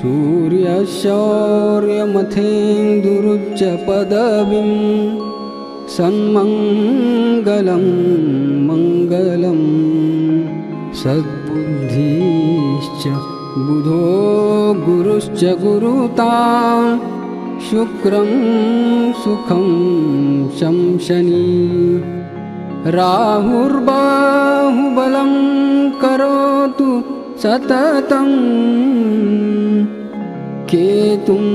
सूर्यशौर्यमथेन्दुरुच्च पदवीं सन्मङ्गलं मङ्गलं सद्बुद्धिश्च बुधो गुरुश्च गुरुतां शुक्रं सुखं शंशनी राहुर्बाहुबलं करोतु सततं केतुं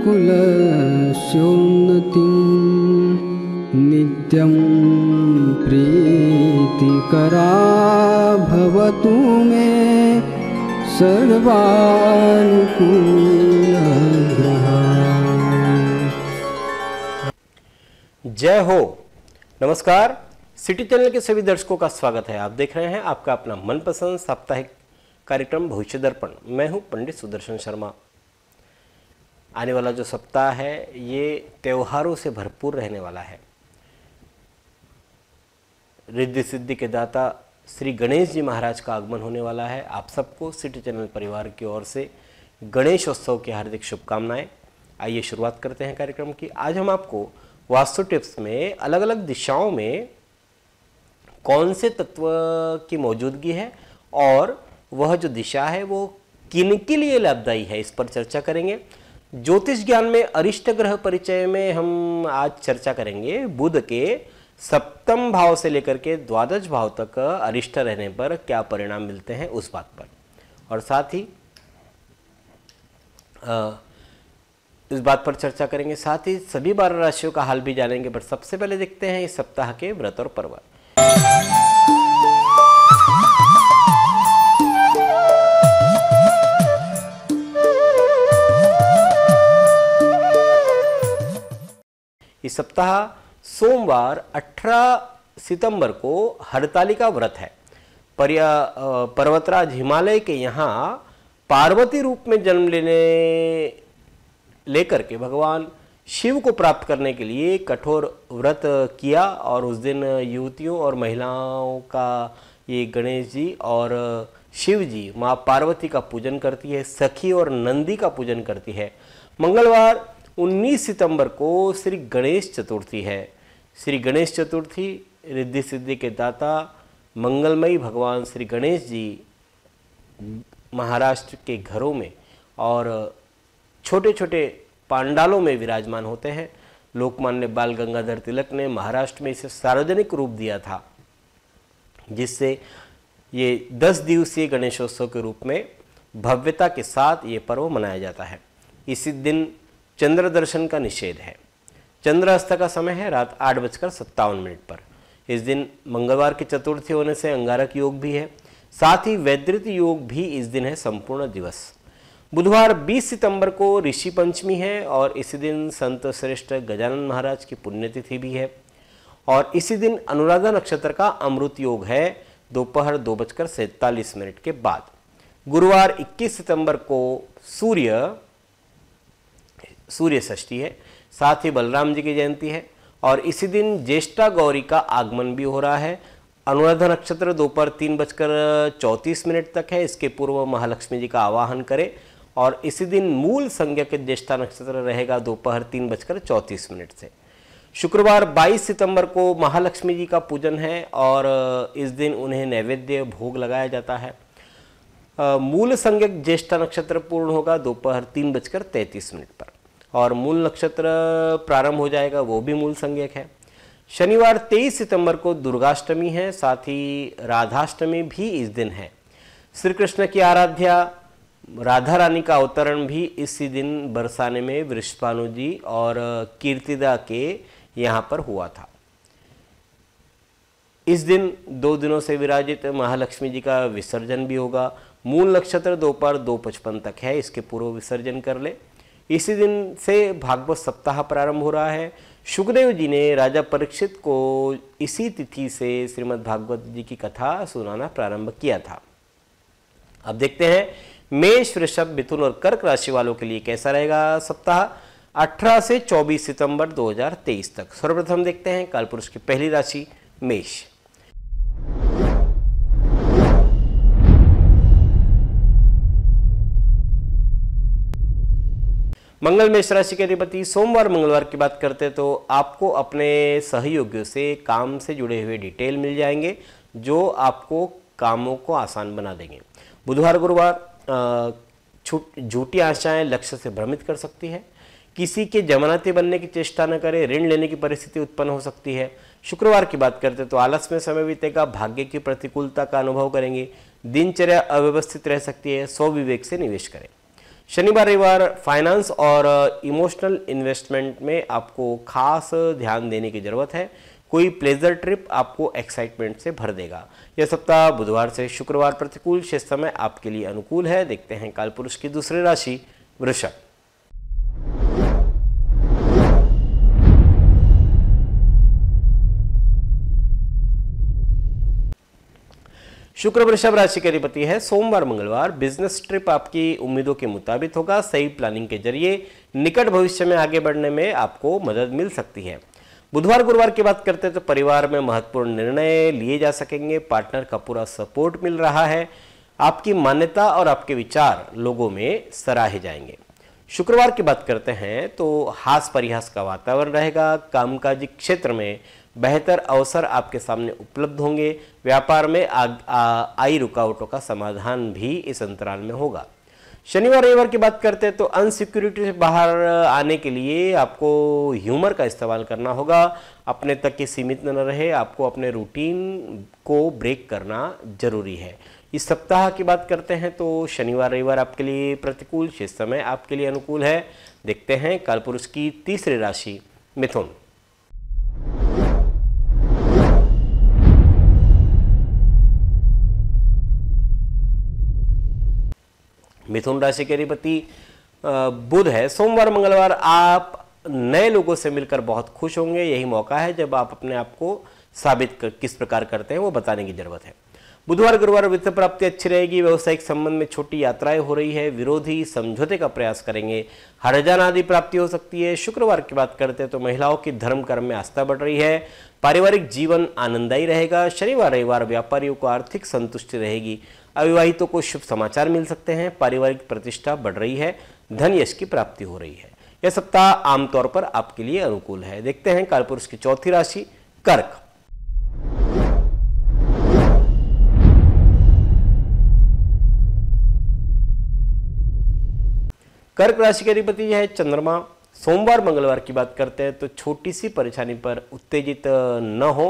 कुलस्योन्नतिं नित्यं प्रीतिकरा भवतु मे सर्वानुकूलग्रहा। जय हो। नमस्कार, सिटी चैनल के सभी दर्शकों का स्वागत है। आप देख रहे हैं आपका अपना मनपसंद साप्ताहिक कार्यक्रम भविष्य दर्पण। मैं हूं पंडित सुदर्शन शर्मा। आने वाला जो सप्ताह है ये त्योहारों से भरपूर रहने वाला है। रिद्धि सिद्धि के दाता श्री गणेश जी महाराज का आगमन होने वाला है। आप सबको सिटी चैनल परिवार की ओर से गणेशोत्सव की हार्दिक शुभकामनाएं। आइए शुरुआत करते हैं कार्यक्रम की। आज हम आपको वास्तु टिप्स में अलग अलग दिशाओं में कौन से तत्व की मौजूदगी है और वह जो दिशा है वो किन के लिए लाभदायी है, इस पर चर्चा करेंगे। ज्योतिष ज्ञान में अरिष्ट ग्रह परिचय में हम आज चर्चा करेंगे बुध के सप्तम भाव से लेकर के द्वादश भाव तक अरिष्ट रहने पर क्या परिणाम मिलते हैं उस बात पर, और साथ ही इस बात पर चर्चा करेंगे। साथ ही सभी 12 राशियों का हाल भी जानेंगे। पर सबसे पहले देखते हैं इस सप्ताह के व्रत और पर्व। इस सप्ताह सोमवार 18 सितंबर को हरतालिका व्रत है। पर्वतराज हिमालय के यहाँ पार्वती रूप में जन्म लेकर के भगवान शिव को प्राप्त करने के लिए कठोर व्रत किया, और उस दिन युवतियों और महिलाओं का ये गणेश जी और शिव जी माँ पार्वती का पूजन करती है, सखी और नंदी का पूजन करती है। मंगलवार 19 सितंबर को श्री गणेश चतुर्थी है। श्री गणेश चतुर्थी रिद्धि सिद्धि के दाता मंगलमयी भगवान श्री गणेश जी महाराष्ट्र के घरों में और छोटे छोटे पांडालों में विराजमान होते हैं। लोकमान्य बाल गंगाधर तिलक ने महाराष्ट्र में इसे सार्वजनिक रूप दिया था, जिससे ये 10 दिवसीय गणेशोत्सव के रूप में भव्यता के साथ ये पर्व मनाया जाता है। इसी दिन चंद्र दर्शन का निषेध है। चंद्रास्त का समय है रात 8:57 पर। इस दिन मंगलवार की चतुर्थी होने से अंगारक योग भी है। साथ ही वैद्युत योग भी इस दिन है संपूर्ण दिवस। बुधवार 20 सितंबर को ऋषि पंचमी है और इसी दिन संत श्रेष्ठ गजानन महाराज की पुण्यतिथि भी है। और इसी दिन अनुराधा नक्षत्र का अमृत योग है दोपहर 2:47 के बाद। गुरुवार 21 सितंबर को सूर्य षष्ठी है। साथ ही बलराम जी की जयंती है और इसी दिन ज्येष्ठा गौरी का आगमन भी हो रहा है। अनुराधा नक्षत्र दोपहर 3:34 तक है। इसके पूर्व महालक्ष्मी जी का आवाहन करें और इसी दिन मूल संज्ञक ज्येष्ठा नक्षत्र रहेगा दोपहर 3:34 से। शुक्रवार 22 सितंबर को महालक्ष्मी जी का पूजन है और इस दिन उन्हें नैवेद्य भोग लगाया जाता है। मूल संज्ञक ज्येष्ठा नक्षत्र पूर्ण होगा दोपहर 3:33 पर और मूल नक्षत्र प्रारंभ हो जाएगा, वो भी मूल संज्ञक है। शनिवार 23 सितंबर को दुर्गाष्टमी है। साथ ही राधाष्टमी भी इस दिन है। श्री कृष्ण की आराध्या राधा रानी का अवतरण भी इसी दिन बरसाने में वृषभानु जी और कीर्तिदा के यहाँ पर हुआ था। इस दिन 2 दिनों से विराजित महालक्ष्मी जी का विसर्जन भी होगा। मूल नक्षत्र दोपहर 2:55 तक है, इसके पूर्व विसर्जन कर ले। इसी दिन से भागवत सप्ताह प्रारंभ हो रहा है। शुकदेव जी ने राजा परीक्षित को इसी तिथि से श्रीमद् भागवत जी की कथा सुनाना प्रारंभ किया था। अब देखते हैं मेष, वृषभ, मिथुन और कर्क राशि वालों के लिए कैसा रहेगा सप्ताह 18 से 24 सितंबर 2023 तक। सर्वप्रथम देखते हैं कालपुरुष की पहली राशि मेष। मंगल मेष राशि के अधिपति सोमवार मंगलवार की बात करते हैं तो आपको अपने सहयोगियों से काम से जुड़े हुए डिटेल मिल जाएंगे जो आपको कामों को आसान बना देंगे। बुधवार गुरुवार झूठी आशाएं लक्ष्य से भ्रमित कर सकती है। किसी के जमानती बनने की चेष्टा न करें, ऋण लेने की परिस्थिति उत्पन्न हो सकती है। शुक्रवार की बात करते तो आलस में समय बीतेगा, भाग्य की प्रतिकूलता का अनुभव करेंगे, दिनचर्या अव्यवस्थित रह सकती है, स्वविवेक से निवेश करें। शनिवार रविवार फाइनेंस और इमोशनल इन्वेस्टमेंट में आपको खास ध्यान देने की जरूरत है। कोई प्लेजर ट्रिप आपको एक्साइटमेंट से भर देगा। यह सप्ताह बुधवार से शुक्रवार प्रतिकूल, शेष समय आपके लिए अनुकूल है। देखते हैं कालपुरुष की दूसरी राशि वृषभ। शुक्र वृषभ राशि के अधिपति है। सोमवार मंगलवार बिजनेस ट्रिप आपकी उम्मीदों के मुताबिक होगा। सही प्लानिंग के जरिए निकट भविष्य में आगे बढ़ने में आपको मदद मिल सकती है। बुधवार गुरुवार की बात करते हैं तो परिवार में महत्वपूर्ण निर्णय लिए जा सकेंगे। पार्टनर का पूरा सपोर्ट मिल रहा है। आपकी मान्यता और आपके विचार लोगों में सराहे जाएंगे। शुक्रवार की बात करते हैं तो हास परिहास का वातावरण रहेगा। कामकाजी क्षेत्र में बेहतर अवसर आपके सामने उपलब्ध होंगे। व्यापार में आई रुकावटों का समाधान भी इस अंतराल में होगा। शनिवार रविवार की बात करते हैं तो अनसिक्योरिटी से बाहर आने के लिए आपको ह्यूमर का इस्तेमाल करना होगा। अपने तक के सीमित न रहे, आपको अपने रूटीन को ब्रेक करना जरूरी है। इस सप्ताह की बात करते हैं तो शनिवार रविवार आपके लिए प्रतिकूल, शेष समय आपके लिए अनुकूल है। देखते हैं कालपुरुष की तीसरी राशि मिथुन। मिथुन राशि के अधिपति बुध है। सोमवार मंगलवार आप नए लोगों से मिलकर बहुत खुश होंगे। यही मौका है जब आप अपने आप को किस प्रकार करते हैं वो बताने की जरूरत है। बुधवार गुरुवार वित्त प्राप्ति अच्छी रहेगी। व्यवसायिक संबंध में छोटी यात्राएं हो रही है। विरोधी समझौते का प्रयास करेंगे। हरजान आदि प्राप्ति हो सकती है। शुक्रवार की बात करते हैं तो महिलाओं की धर्म कर्म में आस्था बढ़ रही है। पारिवारिक जीवन आनंददायी रहेगा। शनिवार रविवार व्यापारियों को आर्थिक संतुष्टि रहेगी। अविवाहितों को शुभ समाचार मिल सकते हैं। पारिवारिक प्रतिष्ठा बढ़ रही है। धन यश की प्राप्ति हो रही है। यह सप्ताह आमतौर पर आपके लिए अनुकूल है। देखते हैं कालपुरुष की चौथी राशि कर्क। कर्क राशि के अधिपति है चंद्रमा। सोमवार मंगलवार की बात करते हैं तो छोटी सी परेशानी पर उत्तेजित न हो।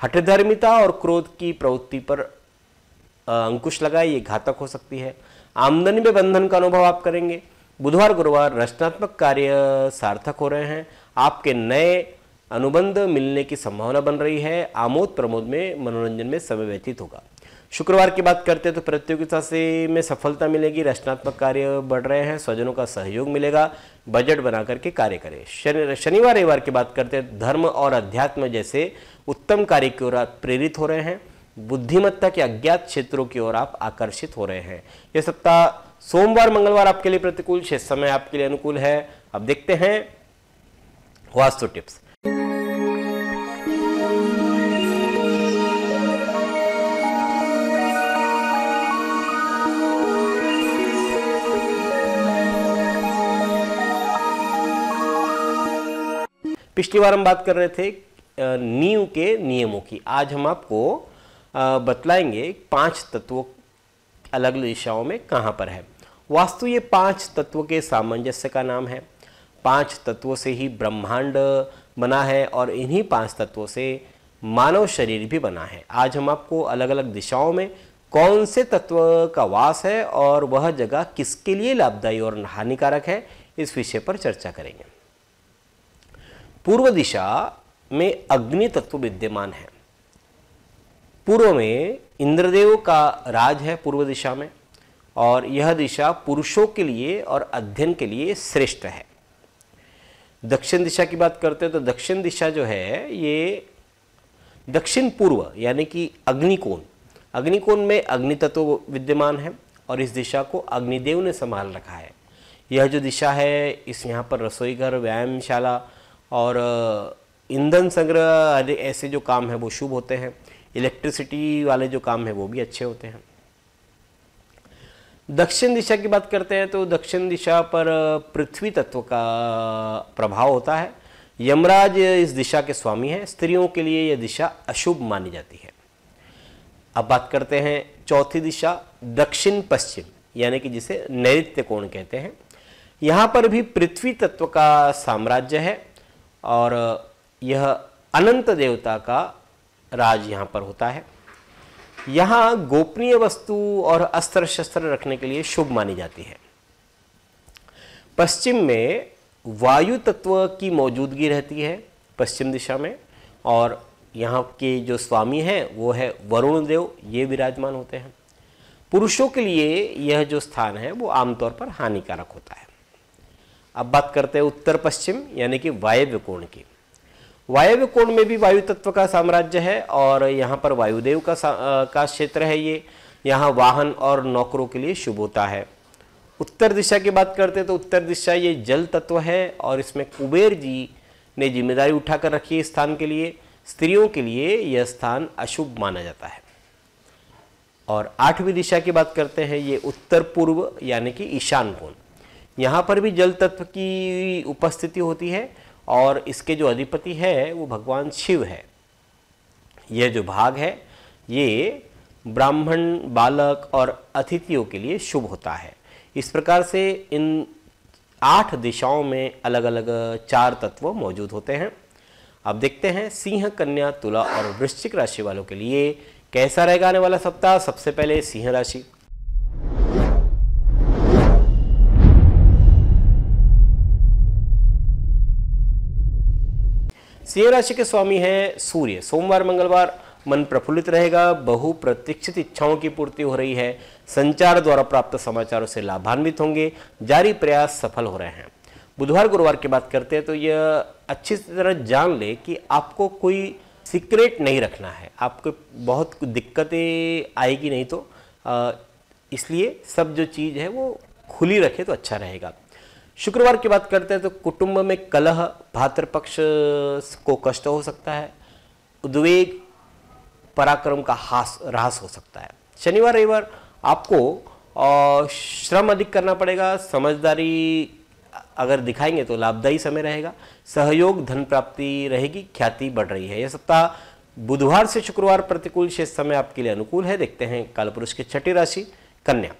हठधर्मिता और क्रोध की प्रवृत्ति पर अंकुश लगाए, ये घातक हो सकती है। आमदनी में बंधन का अनुभव आप करेंगे। बुधवार गुरुवार रचनात्मक कार्य सार्थक हो रहे हैं। आपके नए अनुबंध मिलने की संभावना बन रही है। आमोद प्रमोद में मनोरंजन में समय व्यतीत होगा। शुक्रवार की बात करते हैं तो प्रतियोगिता से में सफलता मिलेगी। रचनात्मक कार्य बढ़ रहे हैं। स्वजनों का सहयोग मिलेगा। बजट बना करके कार्य करें। शनिवार रविवार की बात करते हैं धर्म और अध्यात्म जैसे उत्तम कार्य की ओर आप प्रेरित हो रहे हैं। बुद्धिमत्ता के अज्ञात क्षेत्रों की ओर आप आकर्षित हो रहे हैं। यह सप्ताह सोमवार मंगलवार आपके लिए प्रतिकूल, शेष समय आपके लिए अनुकूल है। अब देखते हैं वास्तु टिप्स। पिछली बार हम बात कर रहे थे नींव के नियमों की। आज हम आपको बतलाएंगे 5 तत्वों अलग अलग दिशाओं में कहां पर है। वास्तु ये 5 तत्वों के सामंजस्य का नाम है। 5 तत्वों से ही ब्रह्मांड बना है और इन्हीं 5 तत्वों से मानव शरीर भी बना है। आज हम आपको अलग अलग दिशाओं में कौन से तत्व का वास है और वह जगह किसके लिए लाभदायी और हानिकारक है, इस विषय पर चर्चा करेंगे। पूर्व दिशा में अग्नि तत्व विद्यमान है। पूर्व में इंद्रदेव का राज है पूर्व दिशा में, और यह दिशा पुरुषों के लिए और अध्ययन के लिए श्रेष्ठ है। दक्षिण दिशा की बात करते हैं तो दक्षिण दिशा जो है ये दक्षिण पूर्व यानी कि अग्निकोण, अग्निकोण में अग्नि तत्व विद्यमान है और इस दिशा को अग्निदेव ने संभाल रखा है। यह जो दिशा है इस यहाँ पर रसोई घर, व्यायामशाला और ईंधन संग्रह ऐसे जो काम है वो शुभ होते हैं। इलेक्ट्रिसिटी वाले जो काम है वो भी अच्छे होते हैं। दक्षिण दिशा की बात करते हैं तो दक्षिण दिशा पर पृथ्वी तत्व का प्रभाव होता है। यमराज इस दिशा के स्वामी हैं। स्त्रियों के लिए यह दिशा अशुभ मानी जाती है। अब बात करते हैं चौथी दिशा दक्षिण पश्चिम, यानी कि जिसे नैऋत्य कोण कहते हैं। यहाँ पर भी पृथ्वी तत्व का साम्राज्य है और यह अनंत देवता का राज यहाँ पर होता है। यहाँ गोपनीय वस्तु और अस्त्र शस्त्र रखने के लिए शुभ मानी जाती है। पश्चिम में वायु तत्व की मौजूदगी रहती है पश्चिम दिशा में, और यहाँ के जो स्वामी हैं वो है वरुण देव, ये विराजमान होते हैं। पुरुषों के लिए यह जो स्थान है वो आमतौर पर हानिकारक होता है। अब बात करते हैं उत्तर पश्चिम यानी कि वायव्य कोण की। वायव्य कोण में भी वायु तत्व का साम्राज्य है और यहाँ पर वायुदेव का क्षेत्र है। ये यहाँ वाहन और नौकरों के लिए शुभ होता है। उत्तर दिशा की बात करते हैं तो उत्तर दिशा ये जल तत्व है और इसमें कुबेर जी ने जिम्मेदारी उठाकर रखी है स्थान के लिए। स्त्रियों के लिए यह स्थान अशुभ माना जाता है। और आठवीं दिशा की बात करते हैं, ये उत्तर पूर्व यानी कि ईशान कोण। यहाँ पर भी जल तत्व की उपस्थिति होती है और इसके जो अधिपति है वो भगवान शिव है। यह जो भाग है ये ब्राह्मण, बालक और अतिथियों के लिए शुभ होता है। इस प्रकार से इन 8 दिशाओं में अलग अलग 4 तत्व मौजूद होते हैं। अब देखते हैं सिंह, कन्या, तुला और वृश्चिक राशि वालों के लिए कैसा रहेगा आने वाला सप्ताह। सबसे पहले सिंह राशि। सिंह राशि के स्वामी हैं सूर्य। सोमवार मंगलवार मन प्रफुल्लित रहेगा। बहु प्रतीक्षित इच्छाओं की पूर्ति हो रही है। संचार द्वारा प्राप्त समाचारों से लाभान्वित होंगे। जारी प्रयास सफल हो रहे हैं। बुधवार गुरुवार की बात करते हैं तो यह अच्छी तरह जान ले कि आपको कोई सीक्रेट नहीं रखना है। आपको बहुत दिक्कतें आएगी नहीं, तो इसलिए सब जो चीज़ है वो खुली रखे तो अच्छा रहेगा। शुक्रवार की बात करते हैं तो कुटुंब में कलह, भातृपक्ष को कष्ट हो सकता है। उद्वेग, पराक्रम का ह्रास हो सकता है। शनिवार रविवार आपको श्रम अधिक करना पड़ेगा। समझदारी अगर दिखाएंगे तो लाभदायी समय रहेगा। सहयोग, धन प्राप्ति रहेगी। ख्याति बढ़ रही है। यह सप्ताह बुधवार से शुक्रवार प्रतिकूल, शेष समय आपके लिए अनुकूल है। देखते हैं कालपुरुष की छठी राशि कन्या।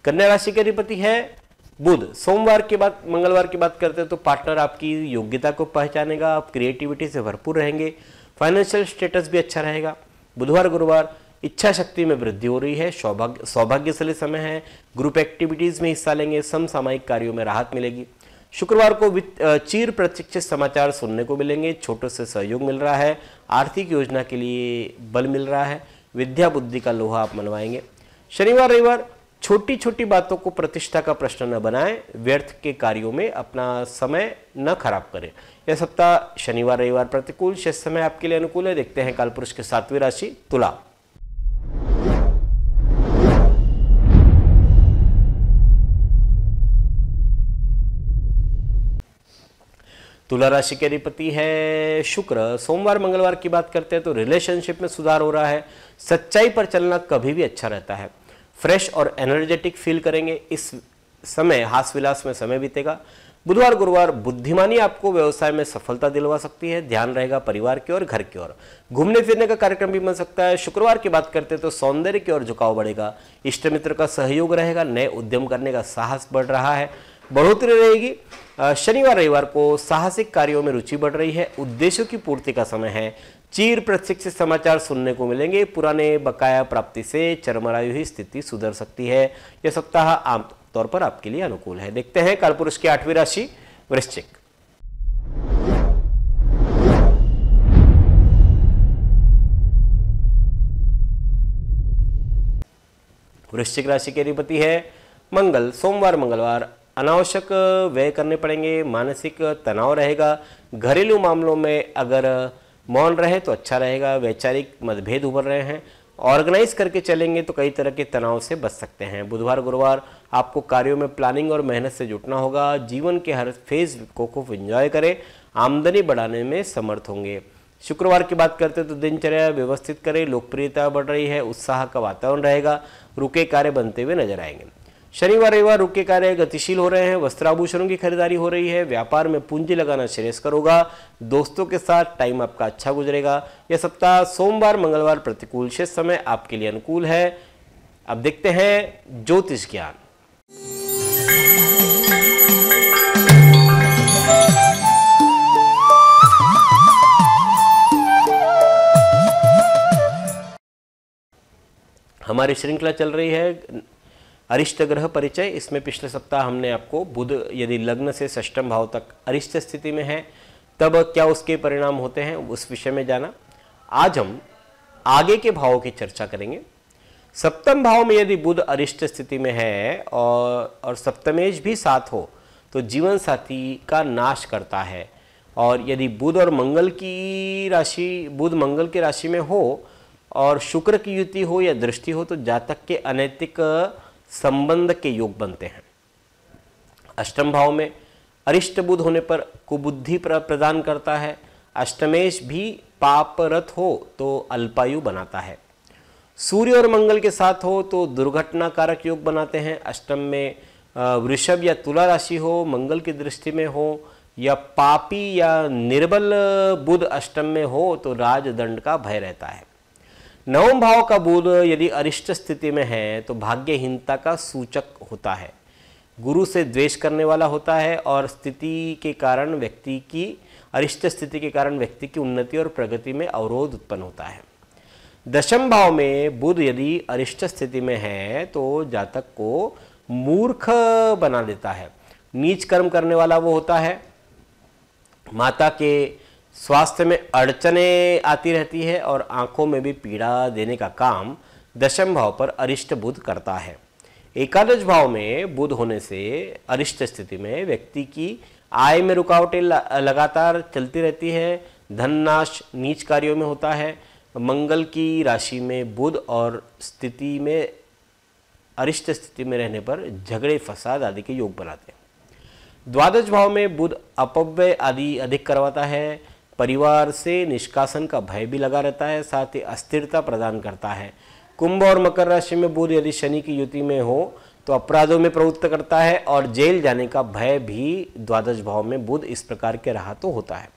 कन्या राशि के अधिपति है बुध। सोमवार के बाद मंगलवार की बात करते हैं तो पार्टनर आपकी योग्यता को पहचानेगा। आप क्रिएटिविटी से भरपूर रहेंगे। फाइनेंशियल स्टेटस भी अच्छा रहेगा। बुधवार गुरुवार इच्छा शक्ति में वृद्धि हो रही है। सौभाग्यशाली समय है। ग्रुप एक्टिविटीज में हिस्सा लेंगे। समसामयिक कार्यों में राहत मिलेगी। शुक्रवार को चिर प्रतीक्षित समाचार सुनने को मिलेंगे। छोटों से सहयोग मिल रहा है। आर्थिक योजना के लिए बल मिल रहा है। विद्या बुद्धि का लोहा आप मनवाएंगे। शनिवार रविवार छोटी छोटी बातों को प्रतिष्ठा का प्रश्न न बनाएं। व्यर्थ के कार्यों में अपना समय न खराब करें। यह सप्ताह शनिवार रविवार प्रतिकूल, शेष समय आपके लिए अनुकूल है। देखते हैं कालपुरुष की 7वीं राशि तुला। तुला राशि के अधिपति है शुक्र। सोमवार मंगलवार की बात करते हैं तो रिलेशनशिप में सुधार हो रहा है। सच्चाई पर चलना कभी भी अच्छा रहता है। फ्रेश और एनर्जेटिक फील करेंगे। इस समय हास विलास में समय बीतेगा। बुधवार गुरुवार बुद्धिमानी आपको व्यवसाय में सफलता दिलवा सकती है। ध्यान रहेगा परिवार की ओर, घर की ओर। घूमने फिरने का कार्यक्रम भी बन सकता है। शुक्रवार की बात करते हैं तो सौंदर्य की ओर झुकाव बढ़ेगा। इष्ट मित्र का सहयोग रहेगा। नए उद्यम करने का साहस बढ़ रहा है। बढ़ोतरी रहेगी। शनिवार रविवार को साहसिक कार्यों में रुचि बढ़ रही है। उद्देश्यों की पूर्ति का समय है। चिर प्रतीक्षित समाचार सुनने को मिलेंगे। पुराने बकाया प्राप्ति से चरमराई हुई स्थिति सुधर सकती है। यह सप्ताह आमतौर पर आपके लिए अनुकूल है। देखते हैं कालपुरुष की 8वीं राशि वृश्चिक। वृश्चिक राशि के अधिपति है मंगल। सोमवार मंगलवार अनावश्यक व्यय करने पड़ेंगे। मानसिक तनाव रहेगा। घरेलू मामलों में अगर मौन रहे तो अच्छा रहेगा। वैचारिक मतभेद उभर रहे हैं। ऑर्गेनाइज करके चलेंगे तो कई तरह के तनाव से बच सकते हैं। बुधवार गुरुवार आपको कार्यों में प्लानिंग और मेहनत से जुटना होगा। जीवन के हर फेज को खूब एंजॉय करें, आमदनी बढ़ाने में समर्थ होंगे। शुक्रवार की बात करते हैं तो दिनचर्या व्यवस्थित करें, लोकप्रियता बढ़ रही है, उत्साह का वातावरण रहेगा, रुके कार्य बनते हुए नजर आएंगे। शनिवार रविवार रुके कार्य गतिशील हो रहे हैं, वस्त्राभूषणों की खरीदारी हो रही है, व्यापार में पूंजी लगाना श्रेयस्कर होगा, दोस्तों के साथ टाइम आपका अच्छा गुजरेगा। यह सप्ताह सोमवार मंगलवार प्रतिकूल, शेष समय आपके लिए अनुकूल है। अब देखते हैं ज्योतिष ज्ञान। हमारी श्रृंखला चल रही है अरिष्ट ग्रह परिचय। इसमें पिछले सप्ताह हमने आपको बुध यदि लग्न से षष्ठम भाव तक अरिष्ट स्थिति में है तब क्या उसके परिणाम होते हैं उस विषय में जाना। आज हम आगे के भावों की चर्चा करेंगे। सप्तम भाव में यदि बुध अरिष्ट स्थिति में है और सप्तमेश भी साथ हो तो जीवन साथी का नाश करता है। और यदि बुध और मंगल की राशि, बुध मंगल की राशि में हो और शुक्र की युति हो या दृष्टि हो तो जातक के अनैतिक संबंध के योग बनते हैं। अष्टम भाव में अरिष्ट बुध होने पर कुबुद्धि प्रदान करता है। अष्टमेश भी पापरत हो तो अल्पायु बनाता है। सूर्य और मंगल के साथ हो तो दुर्घटना कारक योग बनाते हैं। अष्टम में वृषभ या तुला राशि हो, मंगल की दृष्टि में हो या पापी या निर्बल बुध अष्टम में हो तो राजदंड का भय रहता है। नवम भाव का बुध यदि अरिष्ट स्थिति में है तो भाग्यहीनता का सूचक होता है, गुरु से द्वेष करने वाला होता है और स्थिति के कारण व्यक्ति की अरिष्ट स्थिति के कारण व्यक्ति की उन्नति और प्रगति में अवरोध उत्पन्न होता है। दशम भाव में बुध यदि अरिष्ट स्थिति में है तो जातक को मूर्ख बना देता है, नीच कर्म करने वाला वो होता है। माता के स्वास्थ्य में अड़चने आती रहती है और आंखों में भी पीड़ा देने का काम दशम भाव पर अरिष्ट बुध करता है। एकादश भाव में बुध होने से अरिष्ट स्थिति में व्यक्ति की आय में रुकावटें लगातार चलती रहती है, धन नाश नीच कार्यों में होता है। मंगल की राशि में बुध और स्थिति में अरिष्ट स्थिति में रहने पर झगड़े फसाद आदि के योग बनाते हैं। द्वादश भाव में बुध अपव्यय आदि अधिक करवाता है, परिवार से निष्कासन का भय भी लगा रहता है, साथ ही अस्थिरता प्रदान करता है। कुंभ और मकर राशि में बुध यदि शनि की युति में हो तो अपराधों में प्रवृत्त करता है और जेल जाने का भय भी द्वादश भाव में बुध इस प्रकार के रहा तो होता है।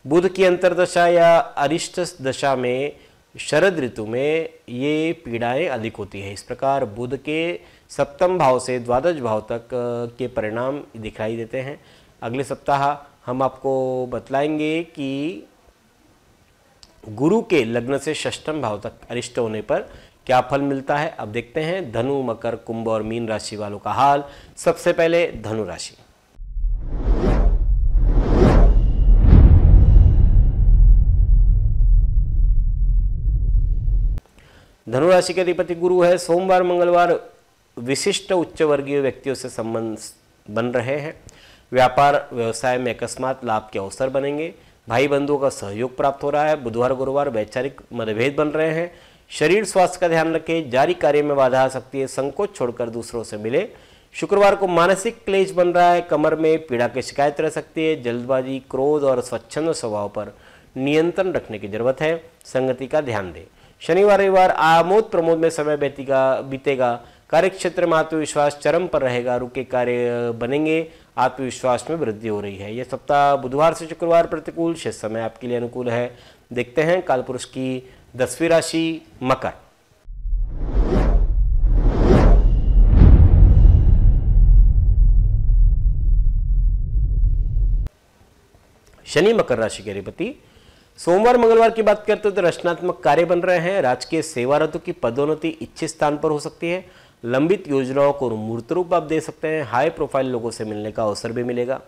बुध की अंतर्दशा या अरिष्ट दशा में शरद ऋतु में ये पीड़ाएं अधिक होती है। इस प्रकार बुध के सप्तम भाव से द्वादश भाव तक के परिणाम दिखाई देते हैं। अगले सप्ताह हम आपको बतलाएंगे कि गुरु के लग्न से षष्ठम भाव तक अरिष्ट होने पर क्या फल मिलता है। अब देखते हैं धनु, मकर, कुंभ और मीन राशि वालों का हाल। सबसे पहले धनु राशि। धनु राशि के अधिपति गुरु है। सोमवार मंगलवार विशिष्ट उच्च वर्गीय व्यक्तियों से संबंध बन रहे हैं। व्यापार व्यवसाय में अकस्मात लाभ के अवसर बनेंगे। भाई बंधुओं का सहयोग प्राप्त हो रहा है। बुधवार गुरुवार वैचारिक मतभेद बन रहे हैं। शरीर स्वास्थ्य का ध्यान रखें। जारी कार्य में बाधा आ सकती है, संकोच छोड़कर दूसरों से मिले। शुक्रवार को मानसिक क्लेश बन रहा है। कमर में पीड़ा की शिकायत रह सकती है। जल्दबाजी, क्रोध और स्वच्छंद स्वभाव पर नियंत्रण रखने की जरूरत है। संगति का ध्यान दें। शनिवार रविवार आमोद प्रमोद में समय बीतेगा। कार्यक्षेत्र में आत्मविश्वास चरम पर रहेगा। रुके कार्य बनेंगे। आत्मविश्वास में वृद्धि हो रही है। यह सप्ताह बुधवार से शुक्रवार प्रतिकूल, शेष समय आपके लिए अनुकूल है। देखते हैं कालपुरुष की 10वीं राशि मकर। शनि मकर राशि के अधिपति। सोमवार मंगलवार की बात करते तो रचनात्मक कार्य बन रहे हैं। राजकीय सेवारतों की पदोन्नति इच्छित स्थान पर हो सकती है। लंबित योजनाओं को मूर्त रूप आप दे सकते हैं। हाई प्रोफाइल लोगों से मिलने का अवसर भी मिलेगा।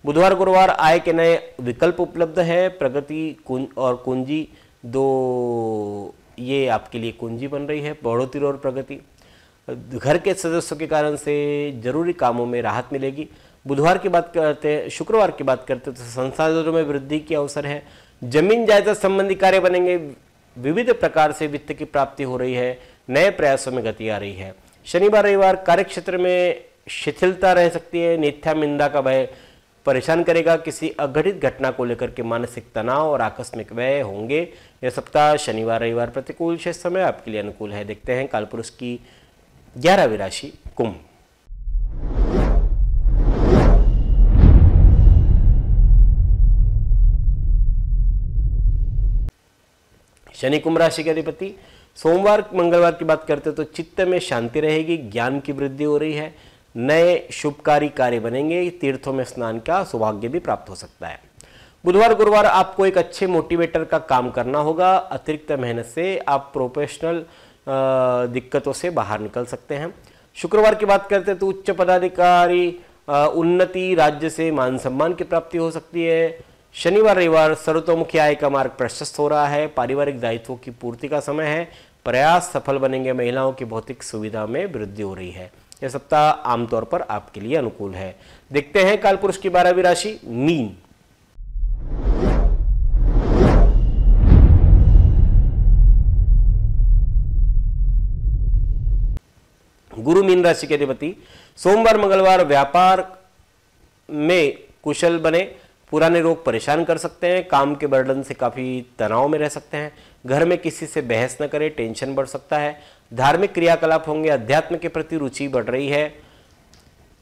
बुधवार गुरुवार आय के नए विकल्प उपलब्ध है। प्रगति और कुंजी दो ये आपके लिए कुंजी बन रही है। बढ़ोतरी और प्रगति। घर के सदस्यों के कारण से जरूरी कामों में राहत मिलेगी। बुधवार की बात करते हैं, शुक्रवार की बात करते हैं तो संसाधनों में वृद्धि के अवसर है। जमीन जायदाद संबंधी कार्य बनेंगे। विविध प्रकार से वित्त की प्राप्ति हो रही है, नए प्रयासों में गति आ रही है। शनिवार रविवार कार्यक्षेत्र में शिथिलता रह सकती है, नित्या निंदा का भय परेशान करेगा, किसी अघटित घटना को लेकर के मानसिक तनाव और आकस्मिक व्यय होंगे। यह सप्ताह शनिवार रविवार प्रतिकूल, शेष समय आपके लिए अनुकूल है। देखते हैं कालपुरुष की 11वीं राशि कुंभ। शनि कुंभ राशि के अधिपति। सोमवार मंगलवार की बात करते तो चित्त में शांति रहेगी, ज्ञान की वृद्धि हो रही है, नए शुभकारी कार्य बनेंगे, तीर्थों में स्नान का सौभाग्य भी प्राप्त हो सकता है। बुधवार गुरुवार आपको एक अच्छे मोटिवेटर का काम करना होगा, अतिरिक्त मेहनत से आप प्रोफेशनल दिक्कतों से बाहर निकल सकते हैं। शुक्रवार की बात करते तो उच्च पदाधिकारी उन्नति, राज्य से मान सम्मान की प्राप्ति हो सकती है। शनिवार रविवार सर्वतोमुखी आय का मार्ग प्रशस्त हो रहा है, पारिवारिक दायित्वों की पूर्ति का समय है, प्रयास सफल बनेंगे, महिलाओं की भौतिक सुविधा में वृद्धि हो रही है। यह सप्ताह आमतौर पर आपके लिए अनुकूल है। देखते हैं कालपुरुष की 12वीं राशि मीन। गुरु मीन राशि के अधिपति। सोमवार मंगलवार व्यापार में कुशल बने, पुराने रोग परेशान कर सकते हैं, काम के बर्डन से काफी तनाव में रह सकते हैं, घर में किसी से बहस न करें, टेंशन बढ़ सकता है, धार्मिक क्रियाकलाप होंगे, अध्यात्म के प्रति रुचि बढ़ रही है,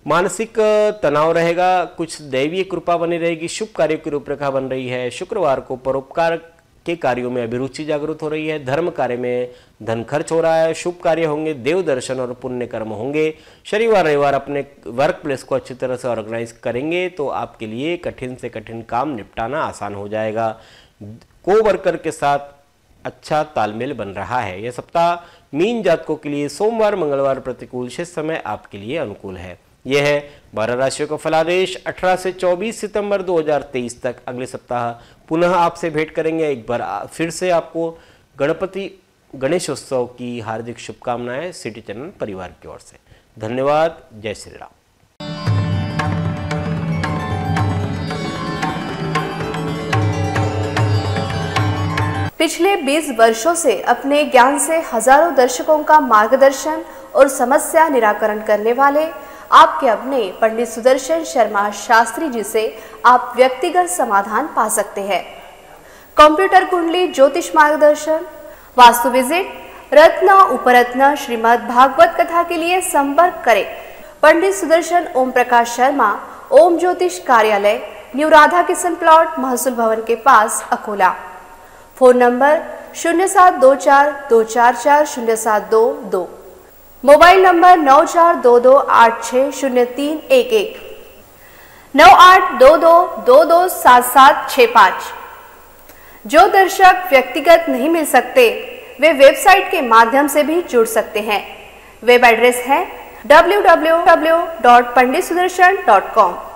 मानसिक तनाव रहेगा, कुछ दैवीय कृपा बनी रहेगी, शुभ कार्यों की रूपरेखा बन रही है। शुक्रवार को परोपकार के कार्यों में अभिरुचि जागृत हो रही है, धर्म कार्य में धन खर्च हो रहा है, शुभ कार्य होंगे, देव दर्शन और पुण्य कर्म होंगे। शनिवार रविवार अपने वर्क प्लेस को अच्छी तरह से ऑर्गेनाइज करेंगे तो आपके लिए कठिन से कठिन काम निपटाना आसान हो जाएगा। कोवर्कर के साथ अच्छा तालमेल बन रहा है। यह सप्ताह मीन जातकों के लिए सोमवार मंगलवार प्रतिकूल, शेष समय आपके लिए अनुकूल है। यह है 12 राशियों का फलादेश 18 से 24 सितंबर 2023 तक। अगले सप्ताह पुनः आपसे भेंट करेंगे। एक बार फिर से आपको गणपति गणेशोत्सव की हार्दिक शुभकामनाएं सिटी चैनल परिवार की ओर से। धन्यवाद। जय श्री राम। पिछले 20 वर्षों से अपने ज्ञान से हजारों दर्शकों का मार्गदर्शन और समस्या निराकरण करने वाले आपके अपने पंडित सुदर्शन शर्मा शास्त्री जी से आप व्यक्तिगत समाधान पा सकते हैं। कंप्यूटर कुंडली ज्योतिष मार्गदर्शन, वास्तु विजिट, रत्न उपरत्न श्रीमद् भागवत कथा के लिए संपर्क करें पंडित सुदर्शन ओम प्रकाश शर्मा, ओम ज्योतिष कार्यालय, न्यू राधा किशन प्लॉट, महसूल भवन के पास, Akola. Phone number 0724244072, mobile number 9422860311, 9822227765। जो दर्शक व्यक्तिगत नहीं मिल सकते वे वेबसाइट के माध्यम से भी जुड़ सकते हैं। वेब एड्रेस है www.panditsudarshan.com।